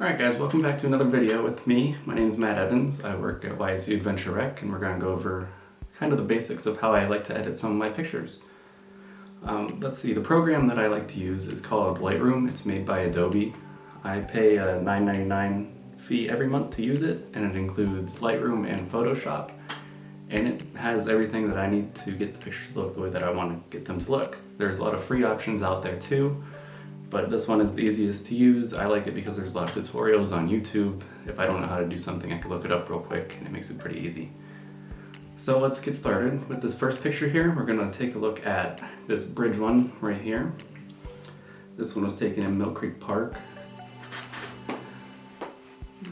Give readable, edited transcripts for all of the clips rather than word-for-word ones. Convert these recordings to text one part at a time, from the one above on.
Alright guys, welcome back to another video with me. My name is Matt Evans. I work at YSU Adventure Rec and we're going to go over kind of the basics of how I like to edit some of my pictures. Let's see, the program that I like to use is called Lightroom. It's made by Adobe. I pay a $9.99 fee every month to use it, and it includes Lightroom and Photoshop, and it has everything that I need to get the pictures to look the way that I want to get them to look. There's a lot of free options out there too, but this one is the easiest to use. I like it because there's a lot of tutorials on YouTube. If I don't know how to do something, I can look it up real quick and it makes it pretty easy. So let's get started with this first picture here. We're gonna take a look at this bridge one right here. This one was taken in Mill Creek Park.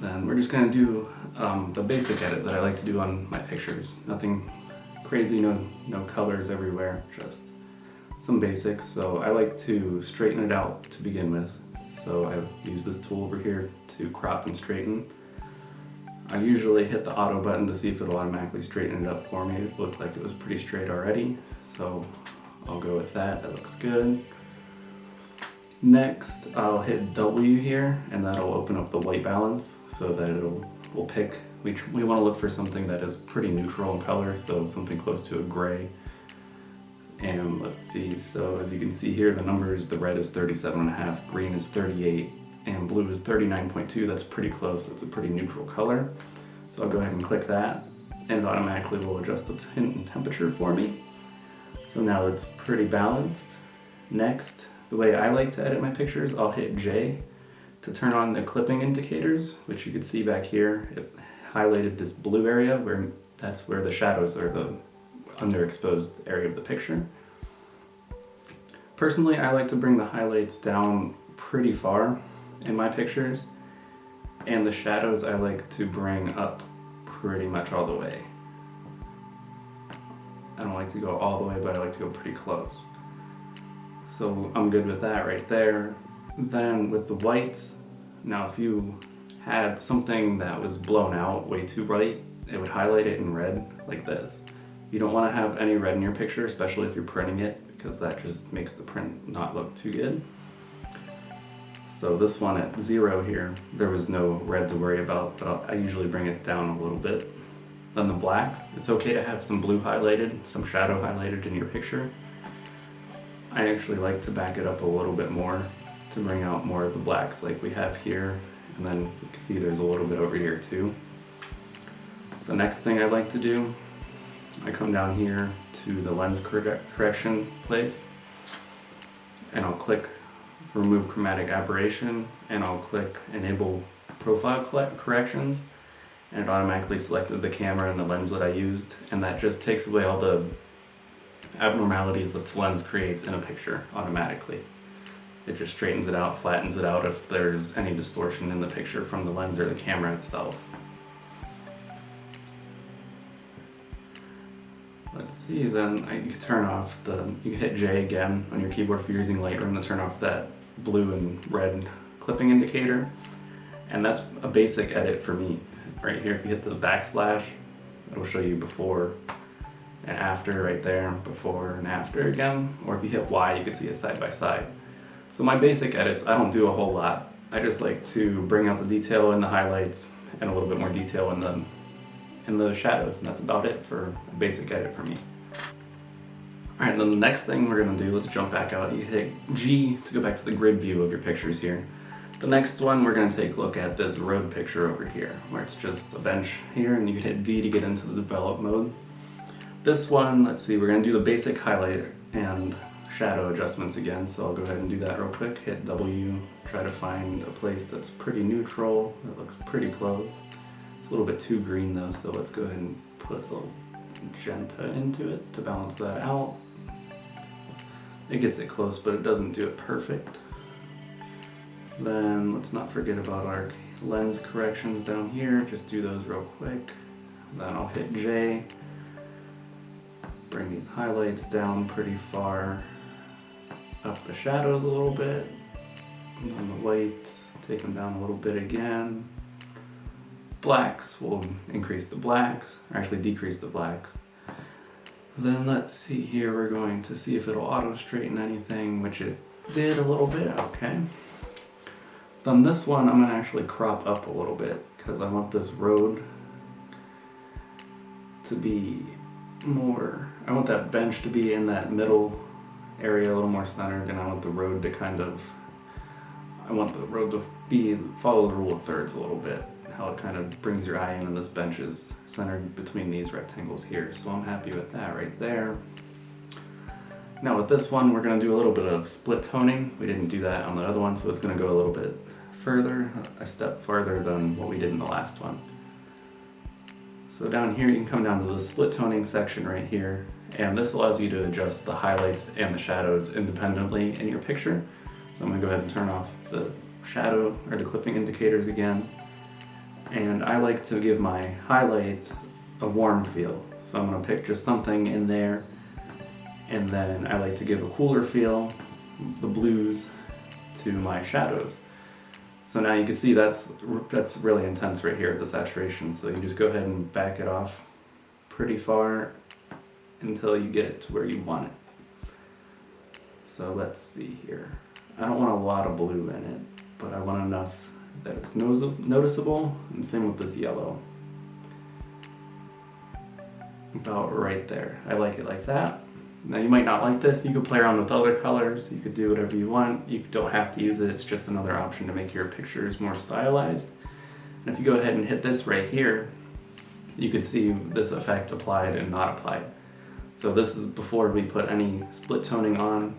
Then we're just gonna do the basic edit that I like to do on my pictures. Nothing crazy, no colors everywhere, just some basics. So I like to straighten it out to begin with. So I use this tool over here to crop and straighten. I usually hit the auto button to see if it'll automatically straighten it up for me. It looked like it was pretty straight already, so I'll go with that. That looks good. Next, I'll hit W here, and that'll open up the white balance so that we'll pick. We want to look for something that is pretty neutral in color, so something close to a gray. And let's see, so as you can see here, the numbers, the red is 37.5, green is 38, and blue is 39.2. That's pretty close. That's a pretty neutral color. So I'll go ahead and click that, and it automatically will adjust the tint and temperature for me. So now it's pretty balanced. Next, the way I like to edit my pictures, I'll hit J to turn on the clipping indicators, which you can see back here. It highlighted this blue area that's where the shadows are, the underexposed area of the picture. Personally, I like to bring the highlights down pretty far in my pictures, and the shadows I like to bring up pretty much all the way. I don't like to go all the way, but I like to go pretty close. So I'm good with that right there. Then with the whites, now if you had something that was blown out way too bright, it would highlight it in red like this. You don't want to have any red in your picture, especially if you're printing it, because that just makes the print not look too good. So this one at 0 here, there was no red to worry about, but I usually bring it down a little bit. Then the blacks, it's okay to have some blue highlighted, some shadow highlighted in your picture. I actually like to back it up a little bit more to bring out more of the blacks like we have here, and then you can see there's a little bit over here too. The next thing I like to do, I come down here to the lens correction place, and I'll click remove chromatic aberration, and I'll click enable profile corrections, and it automatically selected the camera and the lens that I used, and that just takes away all the abnormalities that the lens creates in a picture automatically. It just straightens it out, flattens it out if there's any distortion in the picture from the lens or the camera itself. Let's see, then you can turn off you can hit J again on your keyboard if you're using Lightroom to turn off that blue and red clipping indicator. And that's a basic edit for me. Right here, if you hit the backslash, it'll show you before and after right there, before and after again. Or if you hit Y, you can see it side by side. So my basic edits, I don't do a whole lot. I just like to bring out the detail in the highlights and a little bit more detail in the shadows, and that's about it for a basic edit for me. Alright, then the next thing we're going to do, let's jump back out. You hit G to go back to the grid view of your pictures here. The next one, we're going to take a look at this road picture over here, where it's just a bench here, and you can hit D to get into the develop mode. This one, let's see, we're going to do the basic highlight and shadow adjustments again, so I'll go ahead and do that real quick. Hit W, try to find a place that's pretty neutral, that looks pretty close. It's a little bit too green though, so let's go ahead and put a little magenta into it to balance that out. It gets it close, but it doesn't do it perfect. Then let's not forget about our lens corrections down here. Just do those real quick. Then I'll hit J. Bring these highlights down pretty far. Up the shadows a little bit. And then the white, take them down a little bit again. Blacks, will increase the blacks, or actually decrease the blacks. Then let's see here, we're going to see if it'll auto straighten anything, which it did a little bit, okay. Then this one I'm going to actually crop up a little bit because I want this road to be more, I want that bench to be in that middle area a little more centered, and I want the road to follow the rule of thirds a little bit, how it kind of brings your eye in, and this bench is centered between these rectangles here. So I'm happy with that right there. Now with this one, we're going to do a little bit of split toning. We didn't do that on the other one, so it's going to go a little bit further, a step farther than what we did in the last one. So down here, you can come down to the split toning section right here, and this allows you to adjust the highlights and the shadows independently in your picture. So I'm going to go ahead and turn off the shadow or the clipping indicators again. And I like to give my highlights a warm feel. So I'm going to pick just something in there, and then I like to give a cooler feel, the blues, to my shadows. So now you can see that's really intense right here at the saturation. So you just go ahead and back it off pretty far until you get it to where you want it. So let's see here. I don't want a lot of blue in it, but I want enough that it's noticeable, and same with this yellow. About right there. I like it like that. Now you might not like this, you could play around with other colors, you could do whatever you want, you don't have to use it, it's just another option to make your pictures more stylized. And if you go ahead and hit this right here, you can see this effect applied and not applied. So this is before we put any split toning on,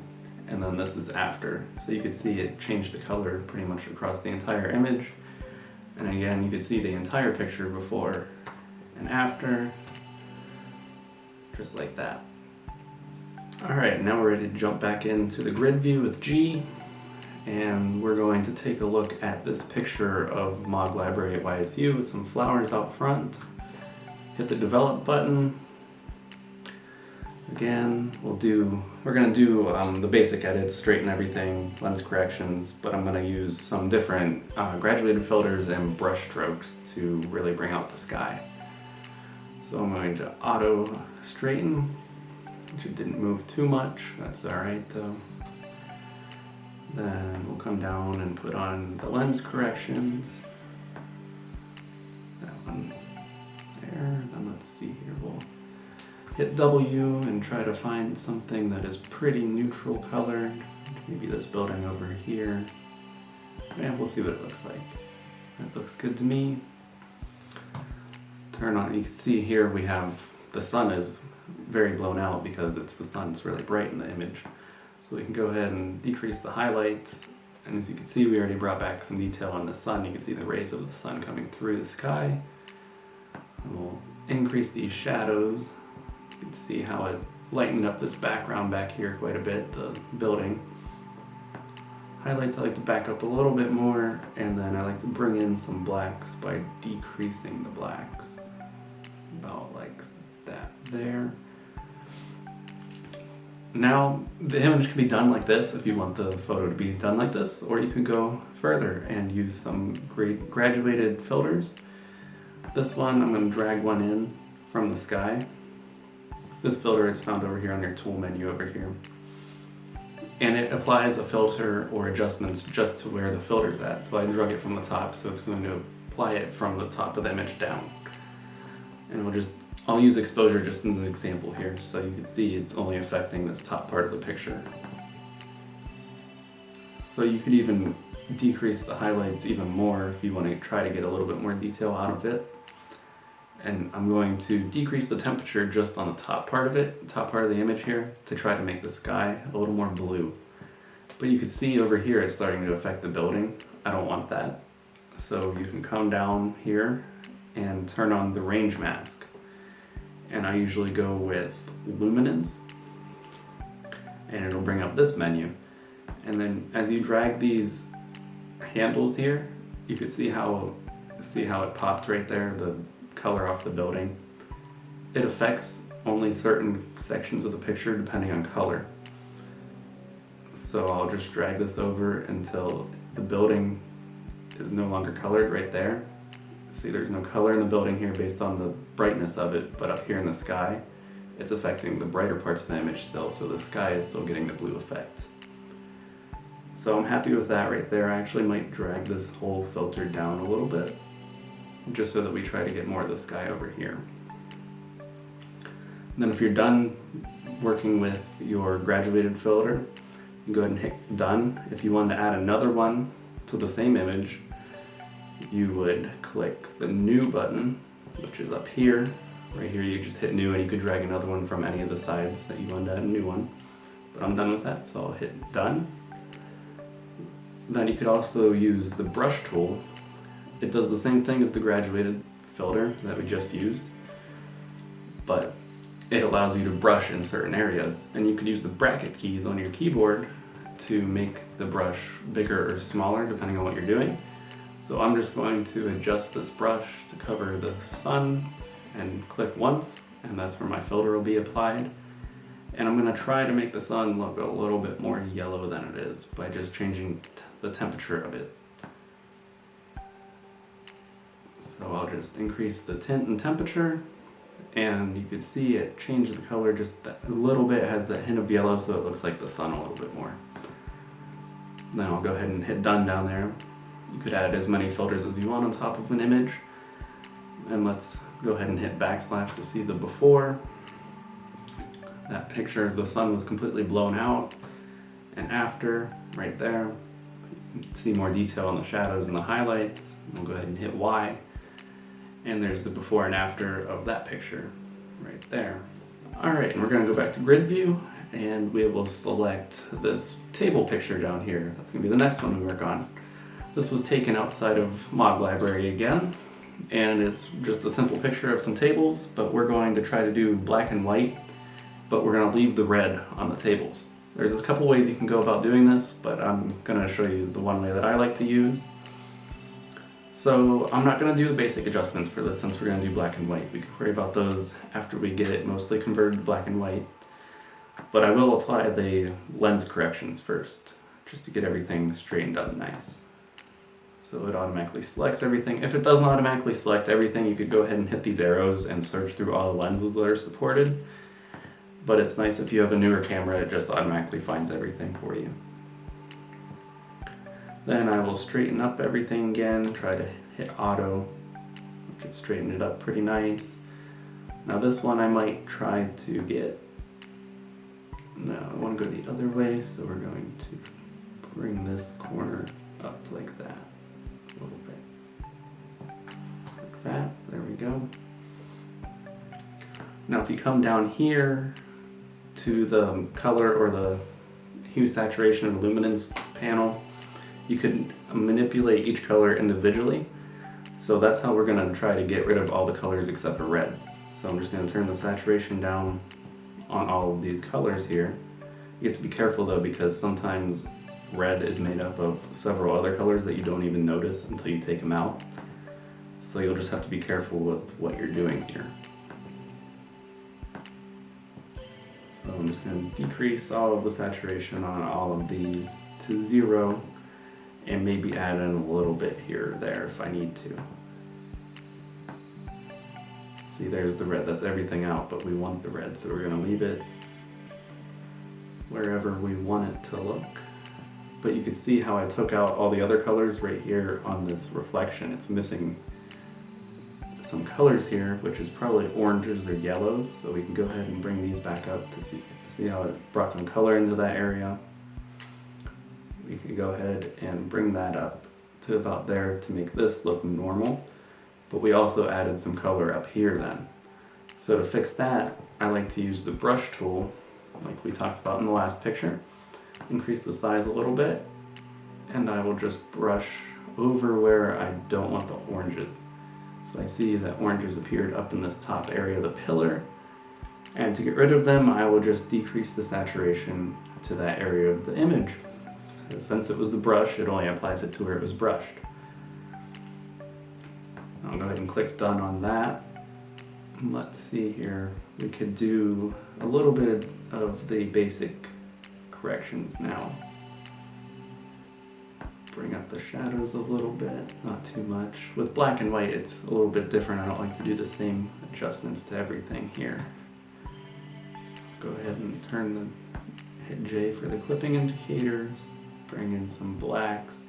and then this is after. So you can see it changed the color pretty much across the entire image. And again, you can see the entire picture before and after, just like that. Alright, now we're ready to jump back into the grid view with G, and we're going to take a look at this picture of Mog Library at YSU with some flowers out front. Hit the develop button. Again, we're going to do the basic edits, straighten everything, lens corrections, but I'm going to use some different graduated filters and brush strokes to really bring out the sky. So I'm going to auto straighten, which it didn't move too much, that's alright though. Then we'll come down and put on the lens corrections. That one there, then let's see here, we'll hit W and try to find something that is pretty neutral colored. Maybe this building over here. Yeah, we'll see what it looks like. That looks good to me. Turn on, you can see here we have, the sun is very blown out because it's the sun's really bright in the image. So we can go ahead and decrease the highlights, and as you can see we already brought back some detail on the sun. You can see the rays of the sun coming through the sky. And we'll increase these shadows. You can see how it lightened up this background back here quite a bit, the building. Highlights I like to back up a little bit more, and then I like to bring in some blacks by decreasing the blacks. About like that there. Now the image can be done like this if you want the photo to be done like this, or you can go further and use some great graduated filters. This one, I'm going to drag one in from the sky. This filter is found over here on your tool menu over here. And it applies a filter or adjustments just to where the filter's at. So I drug it from the top, so it's going to apply it from the top of the image down. And I'll use exposure just as an example here, so you can see it's only affecting this top part of the picture. So you could even decrease the highlights even more if you want to try to get a little bit more detail out of it. And I'm going to decrease the temperature just on the top part of it, top part of the image here, to try to make the sky a little more blue. But you can see over here it's starting to affect the building. I don't want that. So you can come down here and turn on the range mask. And I usually go with luminance, and it'll bring up this menu. And then as you drag these handles here, you can see how it popped right there, the color off the building. It affects only certain sections of the picture depending on color. So I'll just drag this over until the building is no longer colored right there. See, there's no color in the building here based on the brightness of it, but up here in the sky, it's affecting the brighter parts of the image still, so the sky is still getting the blue effect. So I'm happy with that right there. I actually might drag this whole filter down a little bit, just so that we try to get more of the sky over here. And then if you're done working with your graduated filter, you go ahead and hit done. If you wanted to add another one to the same image, you would click the new button, which is up here. Right here you just hit new, and you could drag another one from any of the sides that you wanted to add a new one. But I'm done with that, so I'll hit done. Then you could also use the brush tool. It does the same thing as the graduated filter that we just used, but it allows you to brush in certain areas, and you could use the bracket keys on your keyboard to make the brush bigger or smaller depending on what you're doing. So I'm just going to adjust this brush to cover the sun and click once, and that's where my filter will be applied. And I'm going to try to make the sun look a little bit more yellow than it is by just changing the temperature of it. So I'll just increase the tint and temperature, and you can see it change the color just a little bit. It has that hint of yellow, so it looks like the sun a little bit more. Then I'll go ahead and hit done down there. You could add as many filters as you want on top of an image. And let's go ahead and hit backslash to see the before. That picture, the sun was completely blown out. And after, right there, you can see more detail on the shadows and the highlights. We'll go ahead and hit Y. And there's the before and after of that picture right there. All right, and we're gonna go back to grid view, and we will select this table picture down here. That's gonna be the next one we work on. This was taken outside of Mod Library again, and it's just a simple picture of some tables, but we're going to try to do black and white, but we're gonna leave the red on the tables. There's a couple ways you can go about doing this, but I'm gonna show you the one way that I like to use. So I'm not going to do the basic adjustments for this since we're going to do black and white. We can worry about those after we get it mostly converted to black and white. But I will apply the lens corrections first, just to get everything straightened up nice. So it automatically selects everything. If it doesn't automatically select everything, you could go ahead and hit these arrows and search through all the lenses that are supported. But it's nice if you have a newer camera, it just automatically finds everything for you. Then I will straighten up everything again, try to hit auto, which should straighten it up pretty nice. Now this one I might try to get, no, I want to go the other way, so we're going to bring this corner up like that, a little bit. Like that, there we go. Now if you come down here to the color or the hue, saturation, and luminance panel, you could manipulate each color individually. So that's how we're gonna try to get rid of all the colors except for reds. So I'm just gonna turn the saturation down on all of these colors here. You have to be careful though, because sometimes red is made up of several other colors that you don't even notice until you take them out. So you'll just have to be careful with what you're doing here. So I'm just gonna decrease all of the saturation on all of these to 0. And maybe add in a little bit here or there if I need to. See, there's the red, that's everything out, but we want the red, so we're gonna leave it wherever we want it to look. But you can see how I took out all the other colors right here on this reflection. It's missing some colors here, which is probably oranges or yellows, so we can go ahead and bring these back up to see how it brought some color into that area. We can go ahead and bring that up to about there to make this look normal, but we also added some color up here then. So to fix that, I like to use the brush tool, like we talked about in the last picture. Increase the size a little bit, and I will just brush over where I don't want the oranges. So I see that oranges appeared up in this top area of the pillar, and to get rid of them, I will just decrease the saturation to that area of the image. Since it was the brush, it only applies it to where it was brushed. I'll go ahead and click done on that. Let's see here. We could do a little bit of the basic corrections now. Bring up the shadows a little bit, not too much. With black and white, it's a little bit different. I don't like to do the same adjustments to everything here. Go ahead and hit J for the clipping indicators. bring in some blacks,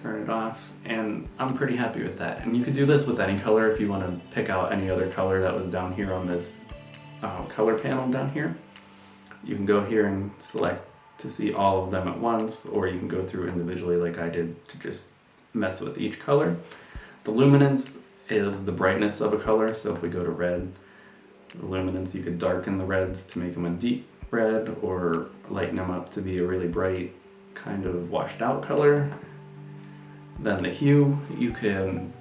turn it off, and I'm pretty happy with that. And you could do this with any color if you want to pick out any other color that was down here on this color panel down here. You can go here and select to see all of them at once, or you can go through individually like I did to just mess with each color. The luminance is the brightness of a color, so if we go to red, the luminance, you could darken the reds to make them a deep red or lighten them up to be a really bright kind of washed out color. Then the hue, you can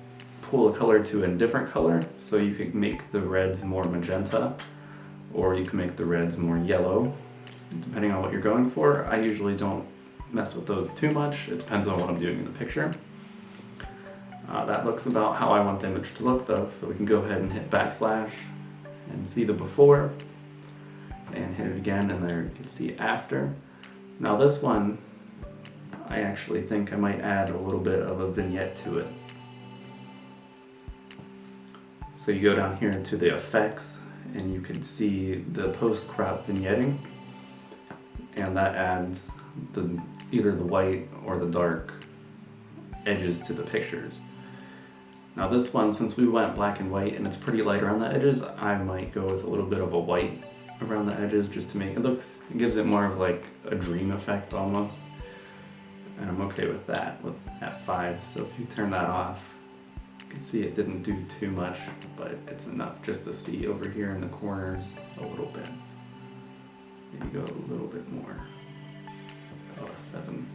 pull a color to a different color, so you could make the reds more magenta, or you can make the reds more yellow, depending on what you're going for. I usually don't mess with those too much. It depends on what I'm doing in the picture. That looks about how I want the image to look though, so we can go ahead and hit backslash and see the before, and hit it again, and there you can see after. Now this one, I actually think I might add a little bit of a vignette to it. So you go down here to the effects, and you can see the post-crop vignetting, and that adds either the white or the dark edges to the pictures. Now this one, since we went black and white and it's pretty light around the edges, I might go with a little bit of a white around the edges just to make it it gives it more of like a dream effect almost. And I'm okay with that with at 5. So if you turn that off, you can see it didn't do too much, but it's enough just to see over here in the corners a little bit. Maybe go a little bit more, about a 7.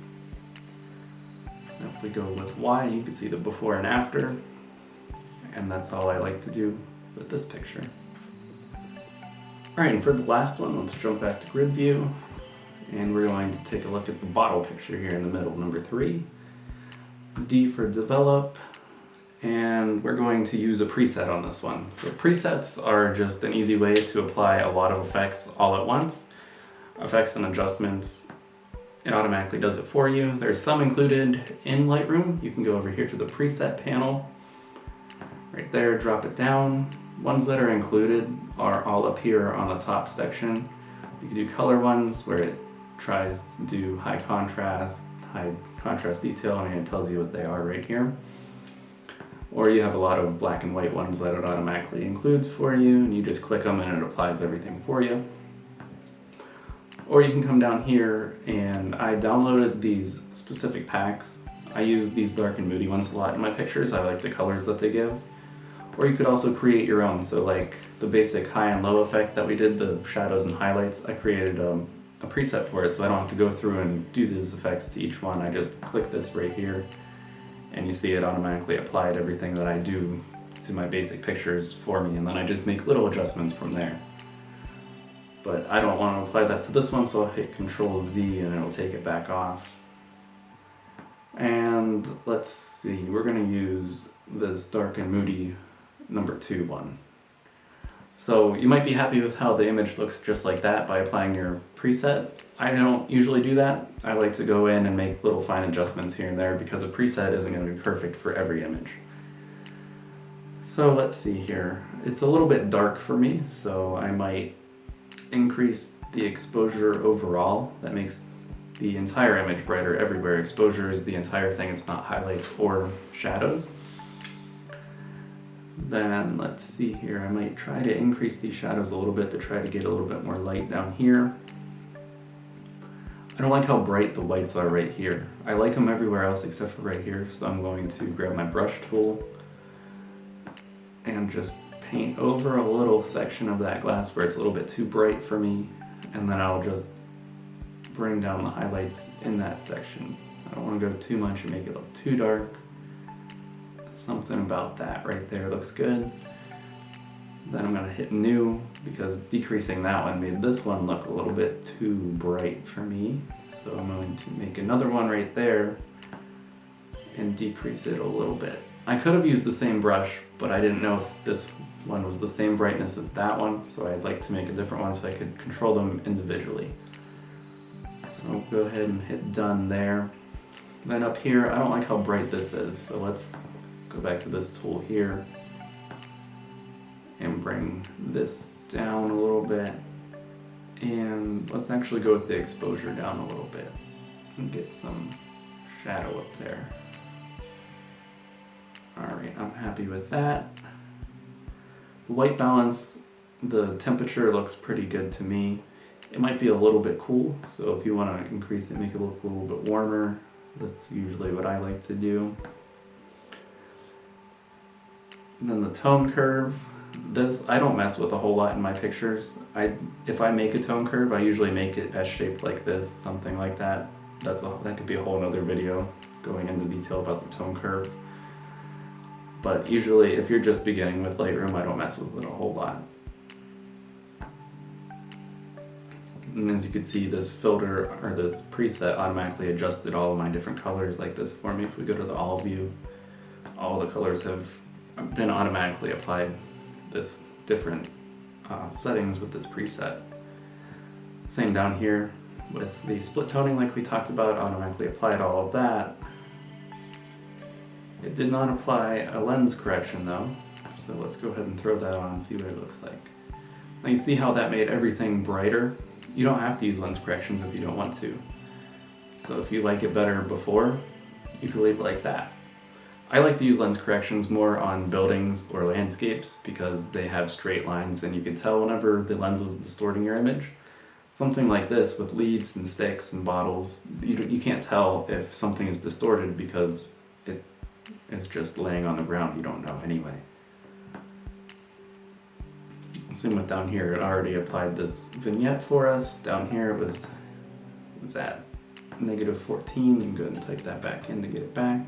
Now if we go with Y, you can see the before and after, and that's all I like to do with this picture. Alright, and for the last one, let's jump back to grid view, and we're going to take a look at the bottle picture here in the middle, number 3. D for develop, and we're going to use a preset on this one. So presets are just an easy way to apply a lot of effects all at once. Effects and adjustments, it automatically does it for you. There's some included in Lightroom. You can go over here to the preset panel, right there, drop it down. Ones that are included are all up here on the top section. You can do color ones where it tries to do high contrast detail. I mean, it tells you what they are right here. Or you have a lot of black and white ones that it automatically includes for you, and you just click them and it applies everything for you. Or you can come down here, and I downloaded these specific packs. I use these dark and moody ones a lot in my pictures. I like the colors that they give. Or you could also create your own. So like the basic high and low effect that we did, the shadows and highlights, I created a preset for it, so I don't have to go through and do those effects to each one. I just click this right here, and you see it automatically applied everything that I do to my basic pictures for me, and then I just make little adjustments from there. But I don't want to apply that to this one, so I'll hit Control Z and it'll take it back off. And let's see, we're going to use this dark and moody number 2 one. So you might be happy with how the image looks just like that by applying your preset. I don't usually do that. I like to go in and make little fine adjustments here and there because a preset isn't going to be perfect for every image. So let's see here. It's a little bit dark for me, so I might increase the exposure overall. That makes the entire image brighter everywhere. Exposure is the entire thing, it's not highlights or shadows. Then let's see here, I might try to increase these shadows a little bit to try to get a little bit more light down here. I don't like how bright the whites are right here. I like them everywhere else except for right here, so I'm going to grab my brush tool and just paint over a little section of that glass where it's a little bit too bright for me, and then I'll just bring down the highlights in that section. I don't want to go too much and make it look too dark. Something about that right there looks good. Then I'm going to hit new because decreasing that one made this one look a little bit too bright for me. So I'm going to make another one right there and decrease it a little bit. I could have used the same brush, but I didn't know if this one was the same brightness as that one, so I'd like to make a different one so I could control them individually. So I'll go ahead and hit done there. Then up here, I don't like how bright this is, so let's go back to this tool here and bring this down a little bit, and let's actually go with the exposure down a little bit. and get some shadow up there. Alright, I'm happy with that. The white balance, the temperature looks pretty good to me. It might be a little bit cool, so if you want to increase it, make it look a little bit warmer. That's usually what I like to do. And then the tone curve, this I don't mess with a whole lot in my pictures. If I make a tone curve, I usually make it as shaped like this, something like that. That could be a whole other video going into detail about the tone curve. But usually, if you're just beginning with Lightroom, I don't mess with it a whole lot. And as you can see, this filter, or this preset, automatically adjusted all of my different colors like this for me. If we go to the all view, all the colors have been automatically applied. This different settings with this preset. Same down here with the split toning like we talked about, automatically applied all of that. It did not apply a lens correction though, so let's go ahead and throw that on and see what it looks like. Now you see how that made everything brighter? You don't have to use lens corrections if you don't want to. So if you like it better before, you can leave it like that. I like to use lens corrections more on buildings or landscapes because they have straight lines and you can tell whenever the lens is distorting your image. Something like this with leaves and sticks and bottles, you can't tell if something is distorted because it's just laying on the ground. You don't know anyway. Same with down here. It already applied this vignette for us. Down here it was at -14. You can go ahead and type that back in to get it back.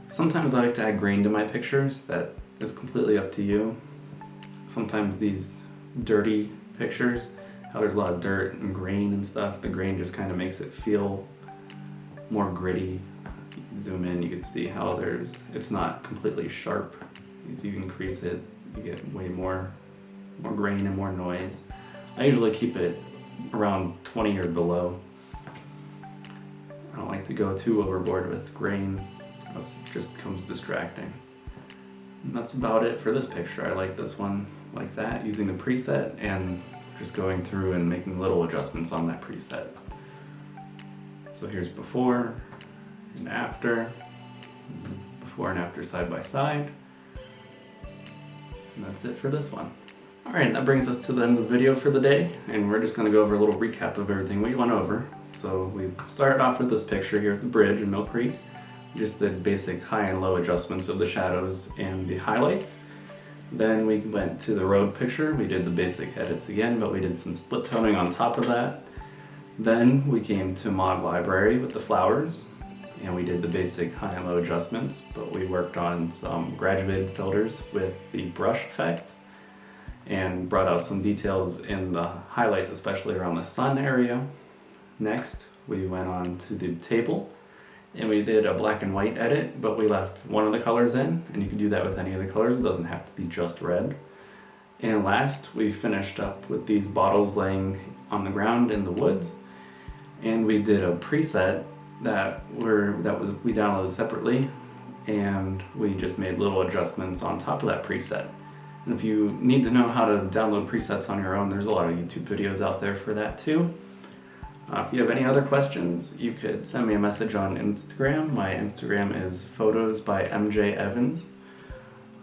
Sometimes I like to add grain to my pictures. That is completely up to you. Sometimes these dirty pictures, how there's a lot of dirt and grain and stuff, the grain just kind of makes it feel more gritty. If you zoom in, you can see how it's not completely sharp. As you increase it, you get way more grain and more noise. I usually keep it around 20 or below. I don't like to go too overboard with grain. It just becomes distracting. And that's about it for this picture. I like this one like that, using the preset and just going through and making little adjustments on that preset. So here's before and after side by side. And that's it for this one. Alright, that brings us to the end of the video for the day, and we're just going to go over a little recap of everything we went over. So we started off with this picture here at the bridge in Mill Creek. Just did basic high and low adjustments of the shadows and the highlights. Then we went to the road picture. We did the basic edits again, but we did some split toning on top of that. Then we came to Mod Library with the flowers, and we did the basic high and low adjustments, but we worked on some graduated filters with the brush effect and brought out some details in the highlights, especially around the sun area. Next, we went on to the table and we did a black and white edit, but we left one of the colors in, and you can do that with any of the colors. It doesn't have to be just red. And last, we finished up with these bottles laying on the ground in the woods, and we did a preset we downloaded separately, and we just made little adjustments on top of that preset. And if you need to know how to download presets on your own, there's a lot of YouTube videos out there for that too. If you have any other questions, you could send me a message on Instagram. My Instagram is photos by MJ Evans.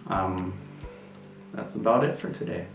That's about it for today.